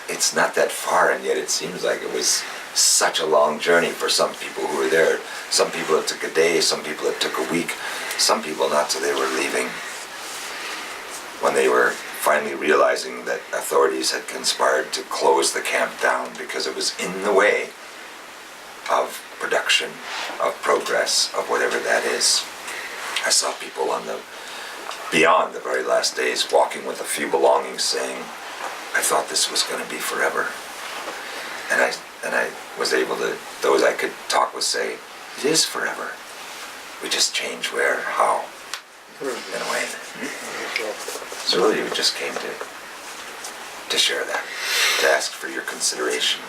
it's not that far, and yet it seems like it was such a long journey for some people who were there. Some people it took a day, some people it took a week, some people not till they were leaving. When they were finally realizing that authorities had conspired to close the camp down because it was in the way of production, of progress, of whatever that is. I saw people on the beyond the very last days walking with a few belongings saying, I thought this was going to be forever. And I was able to, those I could talk with say, it is forever. We just change where, how, in a way. So really we just came to share that, to ask for your consideration,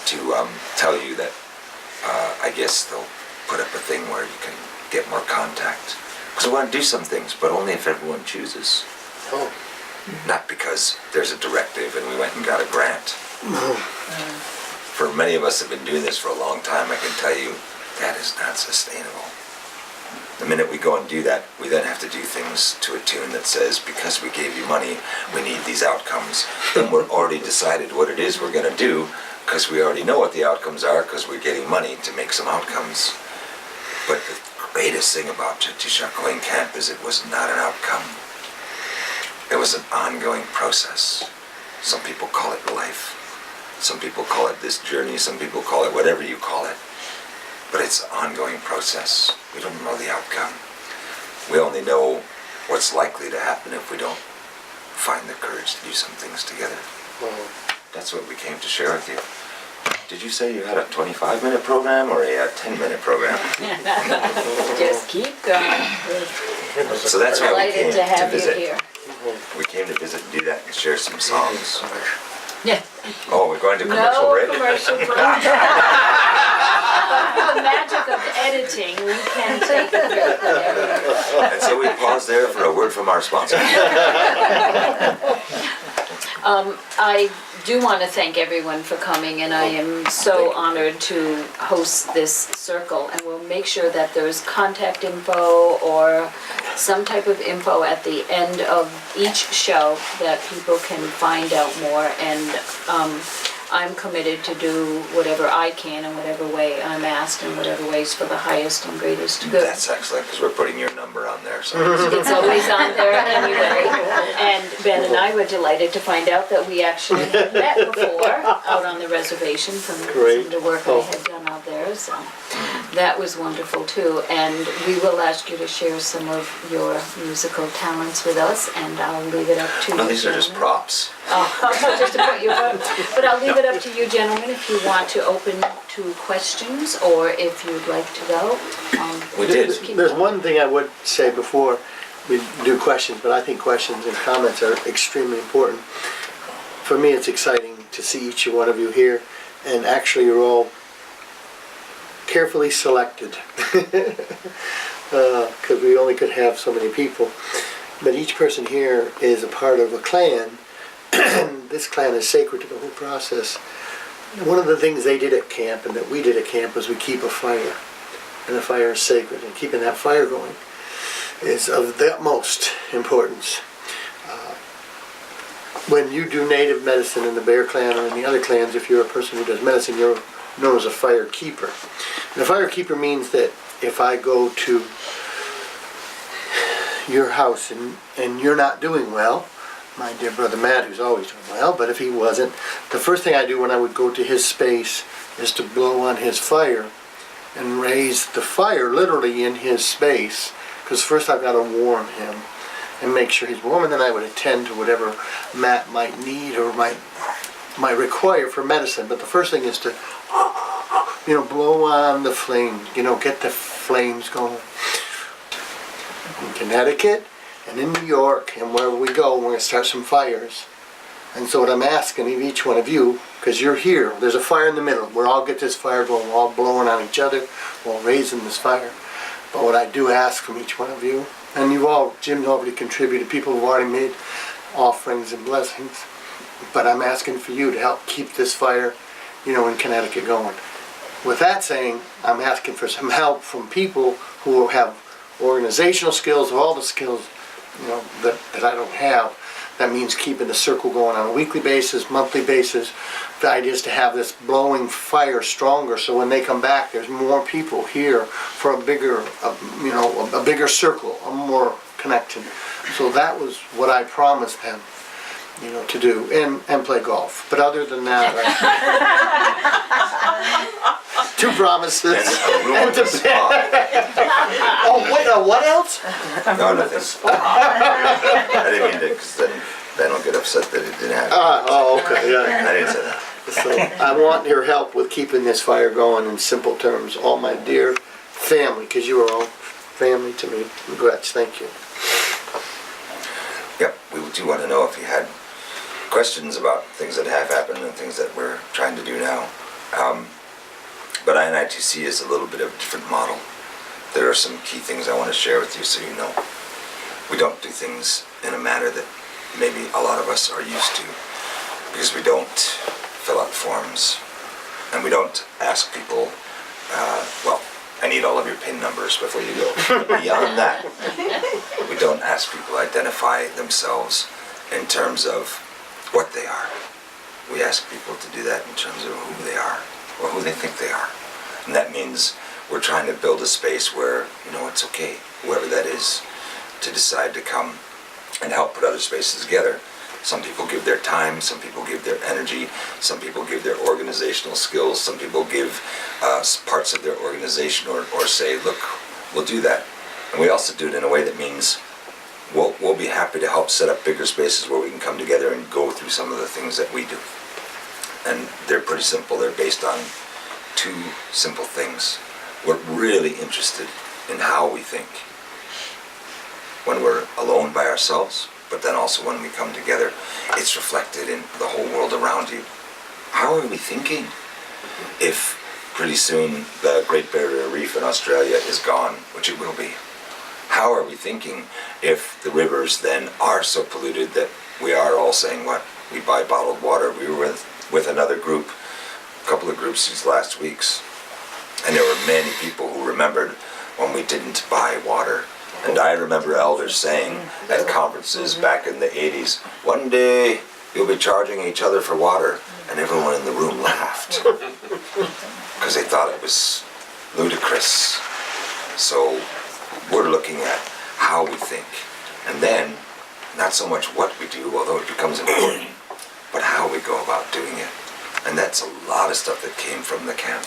to tell you that I guess they'll put up a thing where you can get more contact. Because we want to do some things, but only if everyone chooses. Oh. Not because there's a directive and we went and got a grant. For many of us have been doing this for a long time, I can tell you that is not sustainable. The minute we go and do that, we then have to do things to a tune that says, because we gave you money, we need these outcomes. Then we're already decided what it is we're going to do, because we already know what the outcomes are, because we're getting money to make some outcomes. But the greatest thing about Sakowin camp is it was not an outcome. It was an ongoing process. Some people call it life. Some people call it this journey. Some people call it whatever you call it. But it's an ongoing process. We don't know the outcome. We only know what's likely to happen if we don't find the courage to do some things together. That's what we came to share with you. Did you say you had a 25-minute program or a 10-minute program? Just keep going. So that's why we came Delighted to have to you visit. here. We came to visit and do that and share some songs. Yeah. Oh, we're going to commercial No break? commercial break. The magic of editing, we can take a break whenever. And so we pause there for a word from our sponsor. I do want to thank everyone for coming, and I am so honored to host this circle, and we'll make sure that there's contact info or some type of info at the end of each show that people can find out more, and I'm committed to do whatever I can in whatever way I'm asked, in whatever ways for the highest and greatest good. That's excellent, because we're putting your number on there. So It's always on there anyway. And Ben and I were delighted to find out that we actually had met before out on the reservation from some of the work I had done out there. So that was wonderful too. And we will ask you to share some of your musical talents with us, and I'll leave it up to you. no, these are just gentlemen. props. Oh, just to put you, but I'll leave it up to you, gentlemen, if you want to open to questions or if you'd like to go. We did. There's one thing I would say before we do questions, but I think questions and comments are extremely important. For me, it's exciting to see each one of you here, and actually you're all carefully selected because we only could have so many people. But each person here is a part of a clan. This clan is sacred to the whole process. One of the things they did at camp and that we did at camp was we keep a fire. And the fire is sacred, and keeping that fire going is of the utmost importance. When you do native medicine in the Bear Clan or in the other clans, if you're a person who does medicine, you're known as a fire keeper. And a fire keeper means that if I go to your house and you're not doing well, my dear brother Matt, who's always doing well, but if he wasn't, the first thing I do when I would go to his space is to blow on his fire and raise the fire literally in his space, because first I've got to warm him and make sure he's warm, and then I would attend to whatever Matt might need or might require for medicine. But the first thing is to, blow on the flame, get the flames going. In Connecticut and in New York and wherever we go, we're going to start some fires. And so what I'm asking of each one of you, because you're here, there's a fire in the middle. We'll all get this fire going, we're all blowing on each other, we're all raising this fire. But what I do ask from each one of you, and Jim's already contributed, people have already made offerings and blessings, but I'm asking for you to help keep this fire, in Connecticut going. With that saying, I'm asking for some help from people who have organizational skills, all the skills, that I don't have. That means keeping the circle going on a weekly basis, monthly basis. The idea is to have this blowing fire stronger, so when they come back, there's more people here for a bigger, a bigger circle, a more connection. So that was what I promised them, to do, and play golf. But other than that, 2 promises. And to Oh, wait, what else? No, nothing. I didn't mean to, because then Ben will get upset that it didn't happen. Okay, yeah. I didn't say that. So I want your help with keeping this fire going in simple terms. All my dear family, because you are all family to me. Regrets, thank you. Yep, we do want to know if you had questions about things that have happened and things that we're trying to do now. But INITC is a little bit of a different model. There are some key things I want to share with you so you know. We don't do things in a manner that maybe a lot of us are used to, because we don't fill out forms, and we don't ask people, well, I need all of your PIN numbers before you go. Beyond that, we don't ask people to identify themselves in terms of what they are. We ask people to do that in terms of who they are, or who they think they are. And that means we're trying to build a space where, it's okay, whoever that is, to decide to come and help put other spaces together. Some people give their time, some people give their energy, some people give their organizational skills, some people give parts of their organization or say, look, we'll do that. And we also do it in a way that means we'll be happy to help set up bigger spaces where we can come together and go through some of the things that we do. And they're pretty simple. They're based on 2 simple things. We're really interested in how we think when we're alone by ourselves, but then also when we come together, it's reflected in the whole world around you. How are we thinking? If pretty soon the Great Barrier Reef in Australia is gone, which it will be, how are we thinking if the rivers then are so polluted that we are all saying, what, we buy bottled water? We were with another group, a couple of groups these last weeks, and there were many people who remembered when we didn't buy water. And I remember elders saying at conferences back in the 80s, one day you'll be charging each other for water. And everyone in the room laughed because they thought it was ludicrous. So we're looking at how we think. And then, not so much what we do, although it becomes important, but how we go about doing it. And that's a lot of stuff that came from the camp.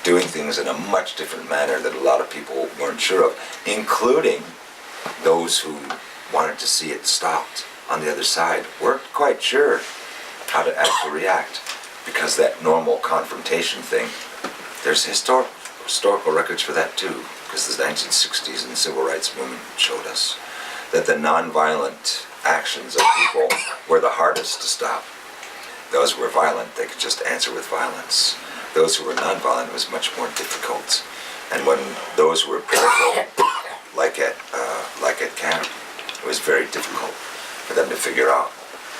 Doing things in a much different manner that a lot of people weren't sure of, including those who wanted to see it stopped on the other side, weren't quite sure how to act or react, because that normal confrontation thing, there's historical records for that too, because the 1960s and the civil rights movement showed us that the nonviolent actions of people were the hardest to stop. Those who were violent, they could just answer with violence. Those who were nonviolent, it was much more difficult. And when those who were prayerful, like at camp, it was very difficult for them to figure out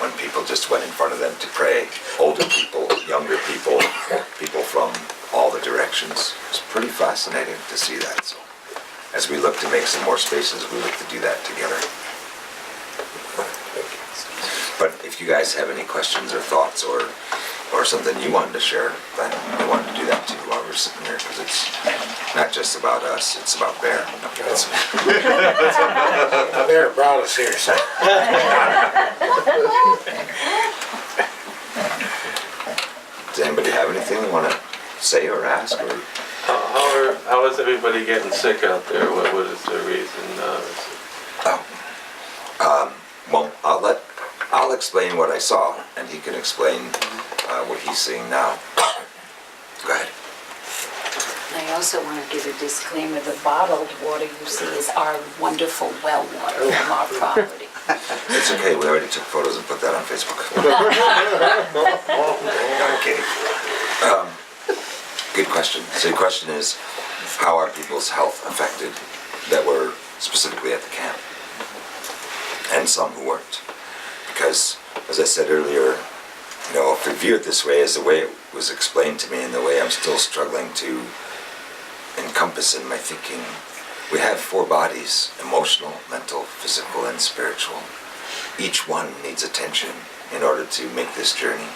when people just went in front of them to pray. Older people, younger people, people from all the directions. It was pretty fascinating to see that. So, as we look to make some more spaces, we look to do that together. But if you guys have any questions or thoughts or something you wanted to share, then I wanted to do that too while we're sitting here, because it's not just about us, it's about Bear. Bear brought us here, so. Does anybody have anything they want to say or ask? Or? How is everybody getting sick out there? What is the reason? Well, I'll explain what I saw, and he can explain what he's seeing now. Go ahead. I also want to give a disclaimer, the bottled water you see is our wonderful well water from our property. It's okay, we already took photos and put that on Facebook. I'm kidding. Good question. So the question is, how are people's health affected that were specifically at the camp? And some who weren't. Because, as I said earlier, if we view it this way as the way it was explained to me and the way I'm still struggling to encompass in my thinking, we have 4 bodies: emotional, mental, physical, and spiritual. Each one needs attention in order to make this journey.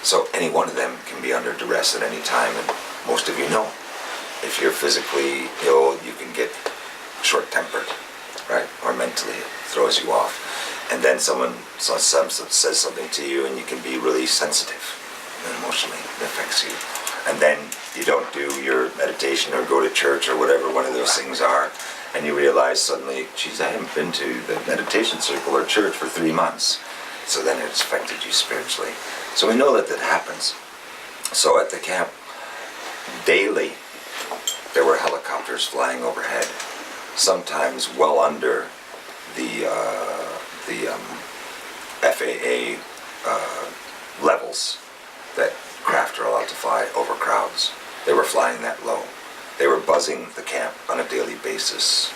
So any one of them can be under duress at any time, and most of you know. If you're physically ill, you can get short-tempered, right? Or mentally it throws you off. And then someone says something to you and you can be really sensitive and emotionally it affects you. And then you don't do your meditation or go to church or whatever one of those things are, and you realize suddenly, geez, I haven't been to the meditation circle or church for 3 months. So then it's affected you spiritually. So we know that that happens. So at the camp, daily, there were helicopters flying overhead, sometimes well under the FAA levels that craft are allowed to fly over crowds. They were flying that low. They were buzzing the camp on a daily basis.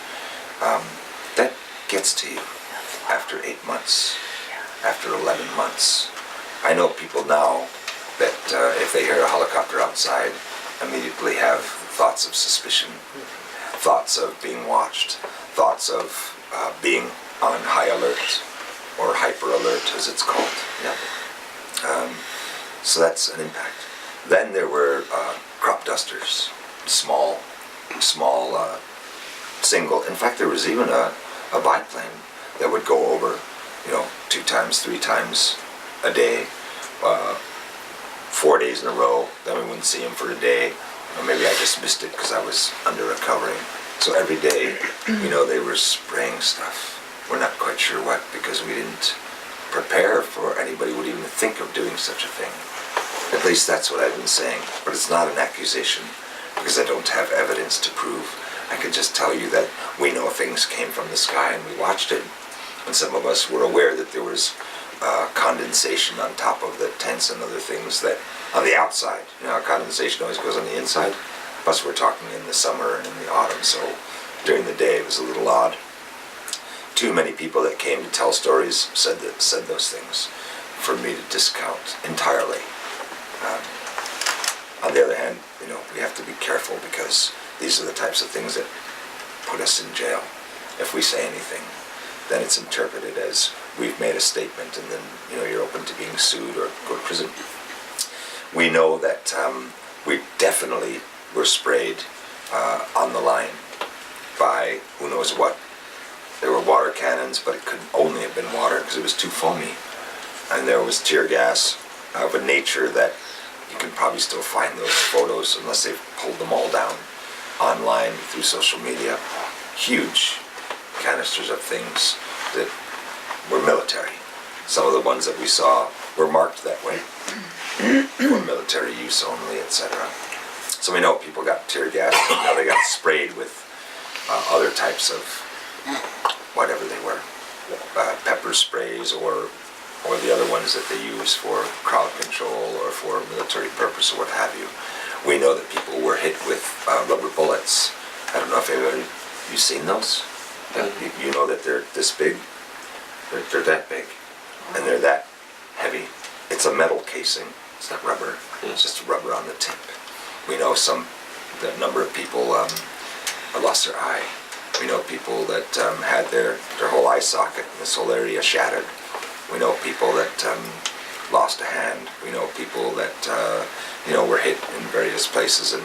That gets to you after 8 months, after 11 months. I know people now that if they hear a helicopter outside, immediately have thoughts of suspicion, thoughts of being watched, thoughts of being on high alert, or hyper alert as it's called. Yeah. So that's an impact. Then there were crop dusters, small, single. In fact, there was even a biplane that would go over, 2 times, 3 times a day, 4 days in a row. Then we wouldn't see him for a day, or maybe I just missed it because I was under a covering. So every day, they were spraying stuff. We're not quite sure what, because we didn't prepare for anybody would even think of doing such a thing. At least that's what I've been saying. But it's not an accusation, because I don't have evidence to prove. I could just tell you that we know things came from the sky and we watched it. And some of us were aware that there was condensation on top of the tents and other things that on the outside. Condensation always goes on the inside. Plus we're talking in the summer and in the autumn, so during the day it was a little odd. Too many people that came to tell stories said those things for me to discount entirely. On the other hand, we have to be careful, because these are the types of things that put us in jail. If we say anything, then it's interpreted as we've made a statement, and then you're open to being sued or go to prison. We know that we definitely were sprayed on the line by who knows what. There were water cannons, but it could only have been water because it was too foamy. And there was tear gas of a nature that you can probably still find those photos, unless they've pulled them all down online through social media. Huge canisters of things that were military. Some of the ones that we saw were marked that way for military use only, etc. So we know people got tear gas. Now they got sprayed with other types of whatever they were, pepper sprays or the other ones that they use for crowd control or for military purpose or what have you. We know that people were hit with rubber bullets. I don't know if you've seen those. You know that they're this big. They're that big, and they're that heavy. It's a metal casing. It's not rubber. It's just rubber on the tip. We know the number of people lost their eye. We know people that had their whole eye socket and this whole area shattered. We know people that lost a hand. We know people that were hit in various places, and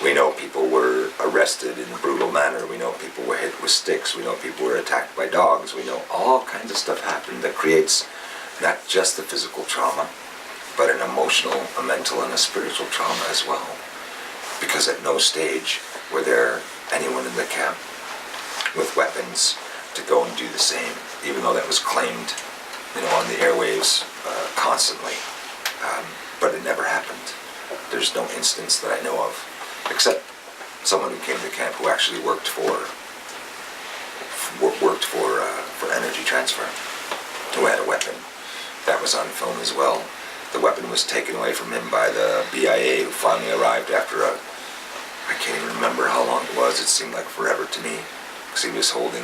we know people were arrested in a brutal manner. We know people were hit with sticks. We know people were attacked by dogs. We know all kinds of stuff happened that creates not just the physical trauma, but an emotional, a mental, and a spiritual trauma as well. Because at no stage were there anyone in the camp with weapons to go and do the same, even though that was claimed, on the airwaves constantly. But it never happened. There's no instance that I know of, except someone who came to camp who actually worked for energy transfer, who had a weapon. That was on film as well. The weapon was taken away from him by the BIA, who finally arrived after I can't even remember how long it was. It seemed like forever to me, because he was holding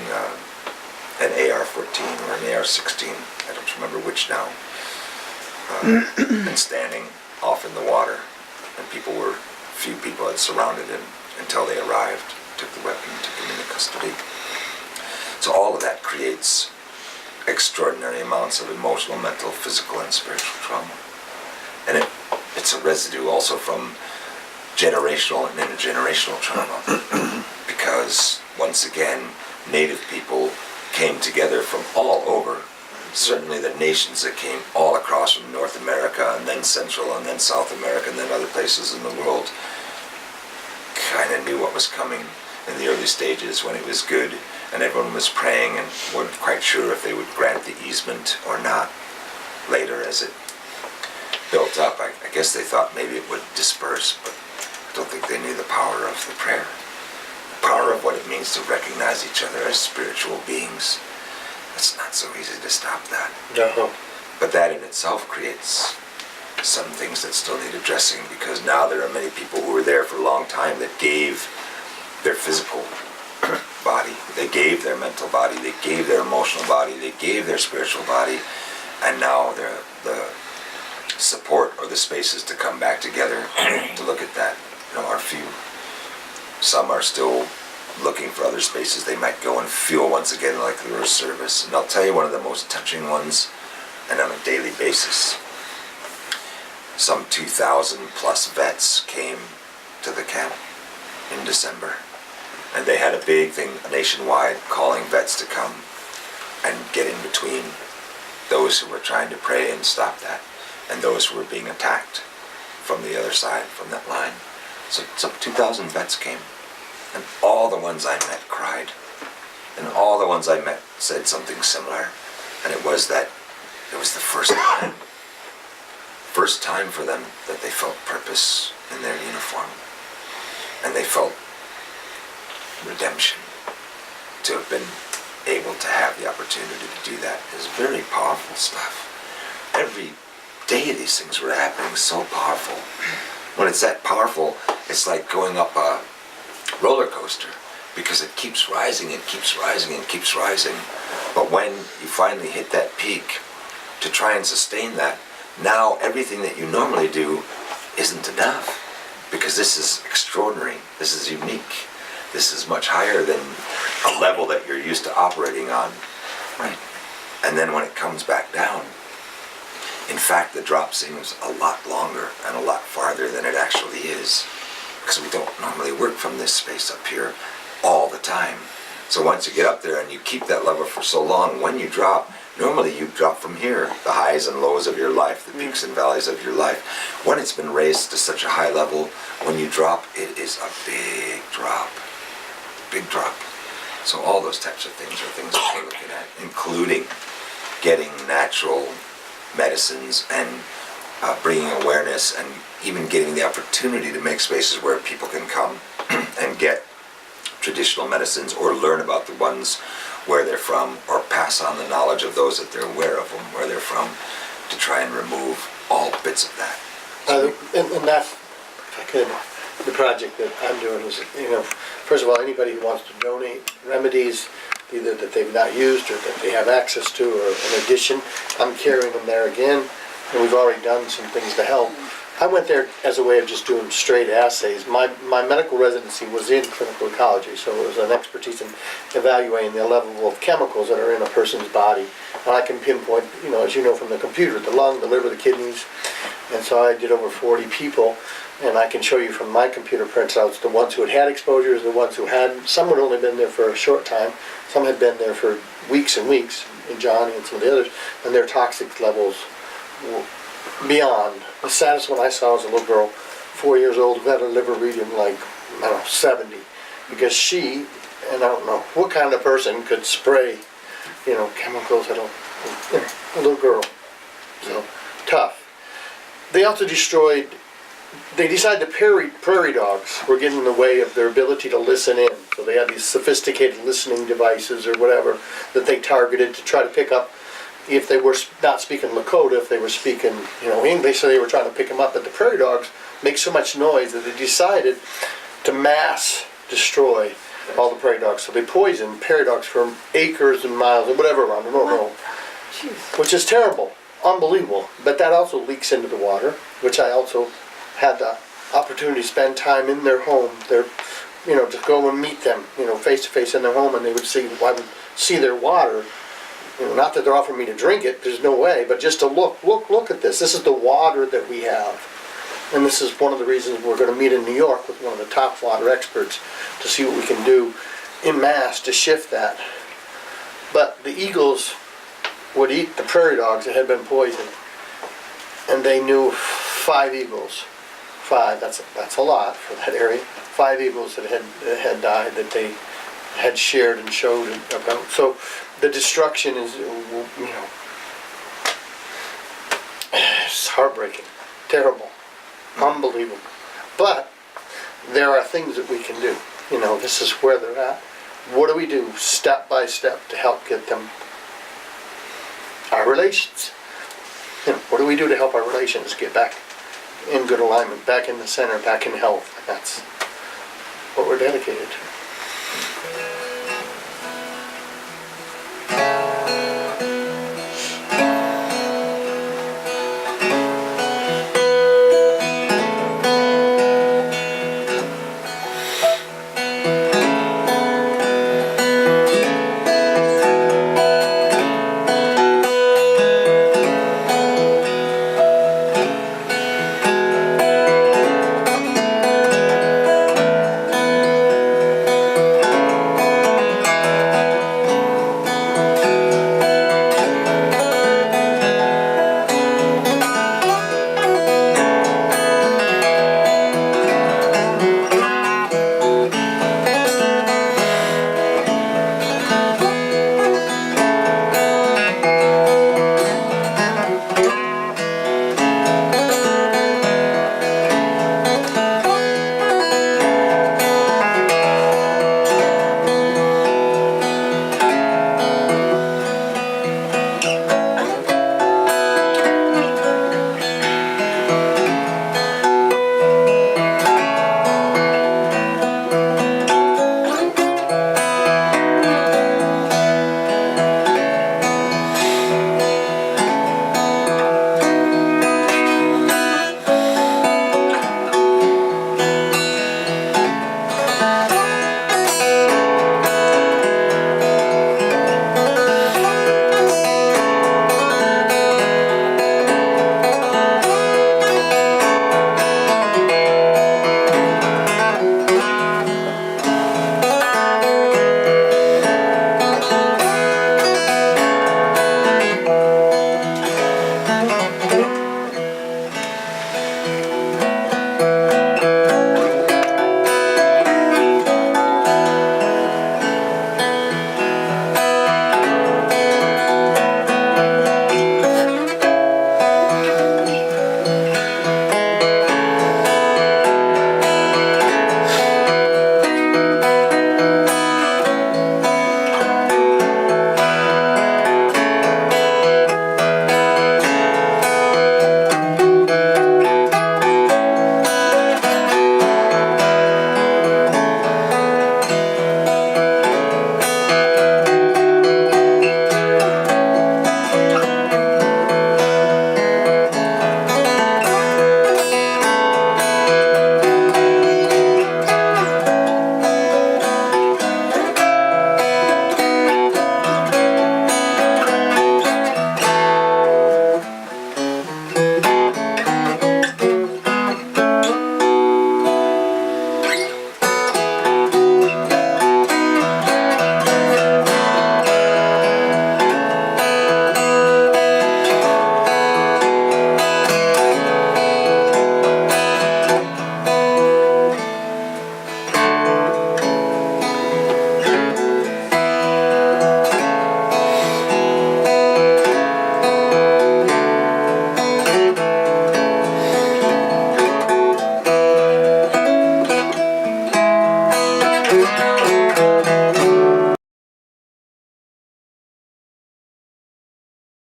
an AR-14 or an AR-16. I don't remember which now. And standing off in the water, and few people had surrounded him until they arrived, took the weapon, took him into custody. So all of that creates extraordinary amounts of emotional, mental, physical, and spiritual trauma. And it's a residue also from generational and intergenerational trauma. Because, once again, Native people came together from all over. Certainly the nations that came all across from North America, and then Central, and then South America, and then other places in the world, kind of knew what was coming in the early stages when it was good, and everyone was praying and weren't quite sure if they would grant the easement or not. Later, as it built up, I guess they thought maybe it would disperse, but I don't think they knew the power of the prayer. The power of what it means to recognize each other as spiritual beings. It's not so easy to stop that. No. But that in itself creates some things that still need addressing, because now there are many people who were there for a long time that gave their physical body, they gave their mental body, they gave their emotional body, they gave their spiritual body, and now they're the support or the spaces to come back together to look at that, are few. Some are still looking for other spaces they might go and feel once again like there was service. And I'll tell you one of the most touching ones, and on a daily basis, some 2,000 plus vets came to the camp in December. And they had a big thing nationwide calling vets to come and get in between those who were trying to pray and stop that, and those who were being attacked from the other side, from that line. So some 2,000 vets came, and all the ones I met cried, and all the ones I met said something similar, and it was that it was the first time for them that they felt purpose in their uniform, and they felt redemption. To have been able to have the opportunity to do that is very powerful stuff. Every day these things were happening, so powerful. When it's that powerful, it's like going up a roller coaster, because it keeps rising and keeps rising and keeps rising. But when you finally hit that peak, to try and sustain that, now everything that you normally do isn't enough, because this is extraordinary, this is unique, this is much higher than a level that you're used to operating on, right? And then when it comes back down, in fact, the drop seems a lot longer and a lot farther than it actually is, because we don't normally work from this space up here all the time. So once you get up there and you keep that level for so long, when you drop, normally you drop from here, the highs and lows of your life, the peaks and valleys of your life. When it's been raised to such a high level, when you drop, it is a big drop. Big drop. So all those types of things are things that we're looking at, including getting natural medicines and bringing awareness, and even getting the opportunity to make spaces where people can come and get traditional medicines, or learn about the ones where they're from, or pass on the knowledge of those that they're aware of them, where they're from, to try and remove all bits of that. And that's, if I could, the project that I'm doing is, first of all, anybody who wants to donate remedies, either that they've not used or that they have access to, or in addition, I'm carrying them there again, and we've already done some things to help. I went there as a way of just doing straight assays. My medical residency was in clinical ecology, so it was an expertise in evaluating the level of chemicals that are in a person's body. And I can pinpoint, as you know from the computer, the lung, the liver, the kidneys. And so I did over 40 people, and I can show you from my computer printouts the ones who had exposures, the ones who hadn't. Some had only been there for a short time. Some had been there for weeks and weeks, and Johnny and some of the others, and their toxic levels were beyond. The saddest one I saw was a little girl, 4 years old, who had a liver reading like, 70. Because she, and I don't know what kind of person could spray, chemicals at a little girl. So, tough. They also they decided the prairie dogs were getting in the way of their ability to listen in. So they had these sophisticated listening devices or whatever that they targeted to try to pick up if they were not speaking Lakota, if they were speaking, English, so they were trying to pick them up. But the prairie dogs make so much noise that they decided to mass destroy all the prairie dogs. So they poisoned prairie dogs for acres and miles or whatever around, I don't know, which is terrible, unbelievable. But that also leaks into the water, which I also had the opportunity to spend time in their home, to go and meet them, face to face in their home, and they would see, I would see their water You know, not that they're offering me to drink it, there's no way, but just to look at this. This is the water that we have. And this is one of the reasons we're going to meet in New York with one of the top water experts to see what we can do in mass to shift that. But the eagles would eat the prairie dogs that had been poisoned. And they knew 5 eagles. 5, that's a lot for that area. 5 eagles that had died that they had shared and showed about. So the destruction is, you know, it's heartbreaking, terrible, unbelievable. But there are things that we can do. You know, this is where they're at. What do we do step by step to help get them our relations? You know, what do we do to help our relations get back in good alignment, back in the center, back in health? That's what we're dedicated to.